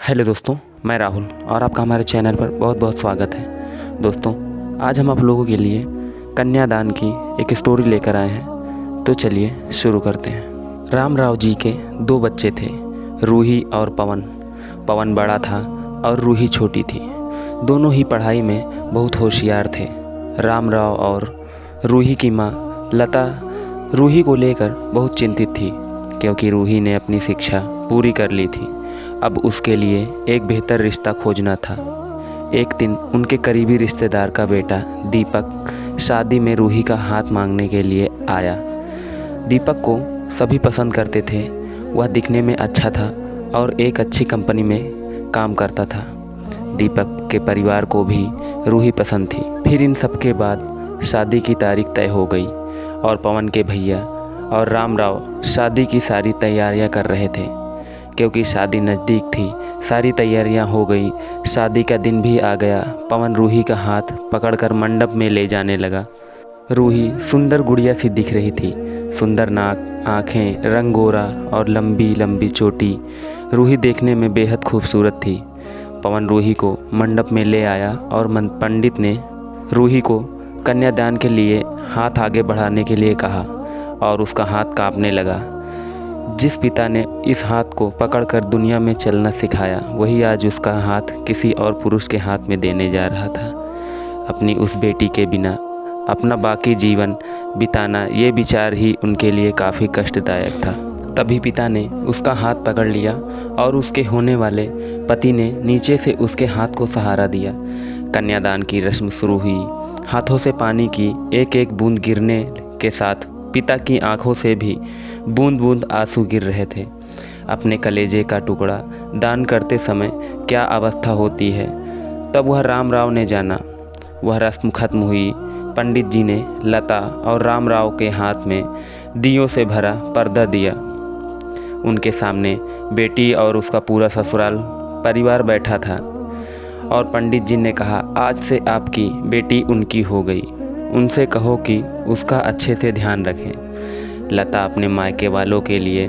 Hello दोस्तों, मैं राहुल और आपका हमारे चैनल पर बहुत बहुत स्वागत है। दोस्तों, आज हम आप लोगों के लिए कन्यादान की एक स्टोरी लेकर आए हैं। तो चलिए शुरू करते हैं। राम राव जी के दो बच्चे थे, रूही और पवन। पवन बड़ा था और रूही छोटी थी। दोनों ही पढ़ाई में बहुत होशियार थे। राम राव और रूही की माँ लता रूही को लेकर बहुत चिंतित थी, क्योंकि रूही ने अपनी शिक्षा पूरी कर ली थी। अब उसके लिए एक बेहतर रिश्ता खोजना था। एक दिन उनके करीबी रिश्तेदार का बेटा दीपक शादी में रूही का हाथ मांगने के लिए आया। दीपक को सभी पसंद करते थे। वह दिखने में अच्छा था और एक अच्छी कंपनी में काम करता था। दीपक के परिवार को भी रूही पसंद थी। फिर इन सब के बाद शादी की तारीख तय हो गई और पवन के भैया और राम राव शादी की सारी तैयारियां कर रहे थे। क्योंकि शादी नज़दीक थी, सारी तैयारियां हो गई। शादी का दिन भी आ गया। पवन रूही का हाथ पकड़कर मंडप में ले जाने लगा। रूही सुंदर गुड़िया सी दिख रही थी। सुंदर नाक, आँखें, रंग गोरा और लंबी लंबी चोटी। रूही देखने में बेहद खूबसूरत थी। पवन रूही को मंडप में ले आया और पंडित ने रूही को कन्यादान के लिए हाथ आगे बढ़ाने के लिए कहा और उसका हाथ कांपने लगा। जिस पिता ने इस हाथ को पकड़कर दुनिया में चलना सिखाया, वही आज उसका हाथ किसी और पुरुष के हाथ में देने जा रहा था। अपनी उस बेटी के बिना अपना बाकी जीवन बिताना, ये विचार ही उनके लिए काफ़ी कष्टदायक था। तभी पिता ने उसका हाथ पकड़ लिया और उसके होने वाले पति ने नीचे से उसके हाथ को सहारा दिया। कन्यादान की रस्म शुरू हुई। हाथों से पानी की एक एक बूंद गिरने के साथ पिता की आंखों से भी बूंद बूंद आंसू गिर रहे थे। अपने कलेजे का टुकड़ा दान करते समय क्या अवस्था होती है, तब वह राम राव ने जाना। वह रस्म खत्म हुई। पंडित जी ने लता और राम राव के हाथ में दियों से भरा पर्दा दिया। उनके सामने बेटी और उसका पूरा ससुराल परिवार बैठा था और पंडित जी ने कहा, आज से आपकी बेटी उनकी हो गई। उनसे कहो कि उसका अच्छे से ध्यान रखें। लता अपने मायके वालों के लिए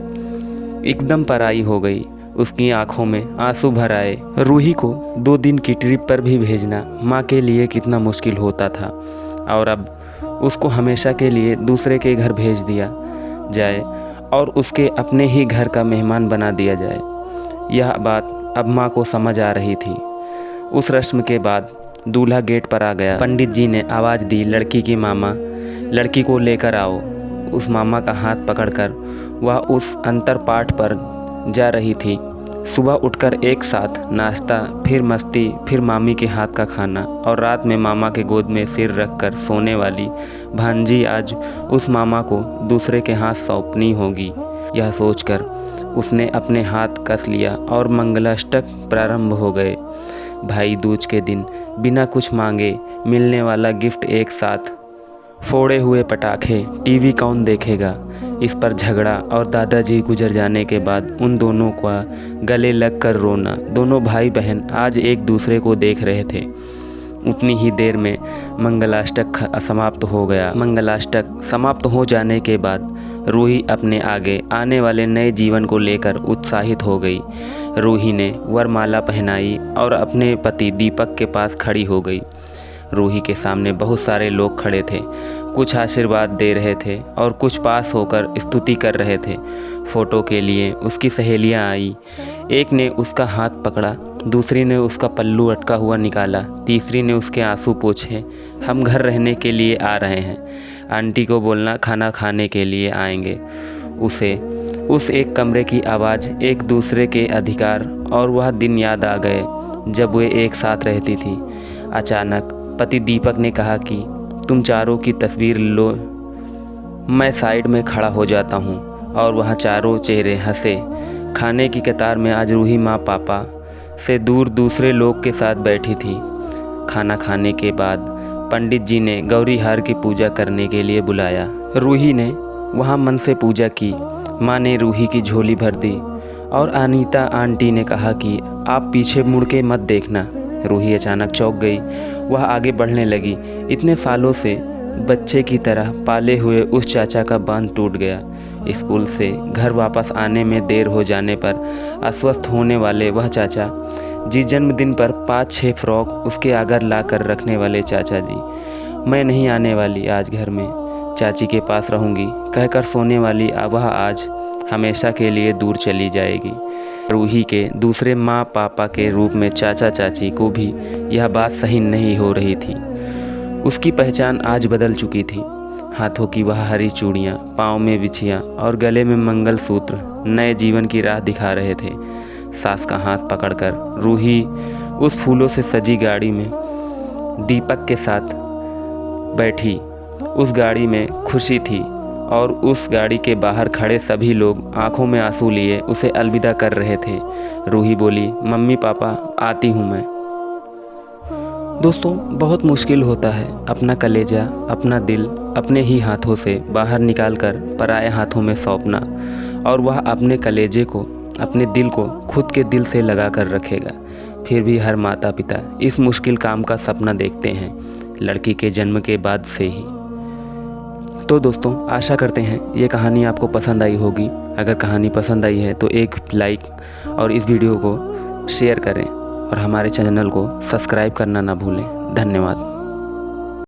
एकदम पराई हो गई। उसकी आंखों में आंसू भर आए। रूही को 2 दिन की ट्रिप पर भी भेजना माँ के लिए कितना मुश्किल होता था, और अब उसको हमेशा के लिए दूसरे के घर भेज दिया जाए और उसके अपने ही घर का मेहमान बना दिया जाए। यह बात अब माँ को समझ आ रही थी। उस रस्म के बाद दूल्हा गेट पर आ गया। पंडित जी ने आवाज़ दी, लड़की की मामा लड़की को लेकर आओ। उस मामा का हाथ पकड़कर वह उस अंतरपाठ पर जा रही थी। सुबह उठकर एक साथ नाश्ता, फिर मस्ती, फिर मामी के हाथ का खाना, और रात में मामा के गोद में सिर रखकर सोने वाली भांजी आज उस मामा को दूसरे के हाथ सौंपनी होगी। यह सोचकर उसने अपने हाथ कस लिया और मंगलाष्टक प्रारंभ हो गए। भाई दूज के दिन बिना कुछ मांगे मिलने वाला गिफ्ट, एक साथ फोड़े हुए पटाखे, टीवी कौन देखेगा, इस पर झगड़ा और दादाजी गुजर जाने के बाद उन दोनों का गले लग कर रोना। दोनों भाई बहन आज एक दूसरे को देख रहे थे। उतनी ही देर में मंगलाष्टक समाप्त हो गया। मंगलाष्टक समाप्त हो जाने के बाद रूही अपने आगे आने वाले नए जीवन को लेकर उत्साहित हो गई। रूही ने वरमाला पहनाई और अपने पति दीपक के पास खड़ी हो गई। रूही के सामने बहुत सारे लोग खड़े थे। कुछ आशीर्वाद दे रहे थे और कुछ पास होकर स्तुति कर रहे थे। फ़ोटो के लिए उसकी सहेलियां आई। एक ने उसका हाथ पकड़ा, दूसरी ने उसका पल्लू अटका हुआ निकाला, तीसरी ने उसके आंसू पोंछे। हम घर रहने के लिए आ रहे हैं, आंटी को बोलना खाना खाने के लिए आएंगे। उसे उस एक कमरे की आवाज़, एक दूसरे के अधिकार और वह दिन याद आ गए जब वे एक साथ रहती थी। अचानक पति दीपक ने कहा कि तुम चारों की तस्वीर लो। मैं साइड में खड़ा हो जाता हूँ और वहाँ चारों चेहरे हंसे। खाने की कतार में आज रूही माँ पापा से दूर दूसरे लोग के साथ बैठी थी। खाना खाने के बाद पंडित जी ने गौरी हार की पूजा करने के लिए बुलाया। रूही ने वहाँ मन से पूजा की। माँ ने रूही की झोली भर दी और अनीता आंटी ने कहा कि आप पीछे मुड़ के मत देखना। रूही अचानक चौंक गई। वह आगे बढ़ने लगी। इतने सालों से बच्चे की तरह पाले हुए उस चाचा का बांध टूट गया। स्कूल से घर वापस आने में देर हो जाने पर अस्वस्थ होने वाले वह चाचा, जिस जन्मदिन पर 5-6 फ्रॉक उसके आगर ला कर रखने वाले चाचा जी, मैं नहीं आने वाली आज घर में, चाची के पास रहूँगी कहकर सोने वाली वह आज हमेशा के लिए दूर चली जाएगी। रूही के दूसरे माँ पापा के रूप में चाचा चाची को भी यह बात सही नहीं हो रही थी। उसकी पहचान आज बदल चुकी थी। हाथों की वह हरी चूड़ियाँ, पाँव में बिछियाँ और गले में मंगलसूत्र नए जीवन की राह दिखा रहे थे। सास का हाथ पकड़कर रूही उस फूलों से सजी गाड़ी में दीपक के साथ बैठी। उस गाड़ी में खुशी थी और उस गाड़ी के बाहर खड़े सभी लोग आंखों में आंसू लिए उसे अलविदा कर रहे थे। रूही बोली, मम्मी पापा आती हूँ मैं। दोस्तों, बहुत मुश्किल होता है अपना कलेजा, अपना दिल अपने ही हाथों से बाहर निकालकर पराये हाथों में सौंपना, और वह अपने कलेजे को, अपने दिल को खुद के दिल से लगा कर रखेगा। फिर भी हर माता पिता इस मुश्किल काम का सपना देखते हैं, लड़की के जन्म के बाद से ही। तो दोस्तों, आशा करते हैं ये कहानी आपको पसंद आई होगी। अगर कहानी पसंद आई है तो एक लाइक और इस वीडियो को शेयर करें और हमारे चैनल को सब्सक्राइब करना ना भूलें। धन्यवाद।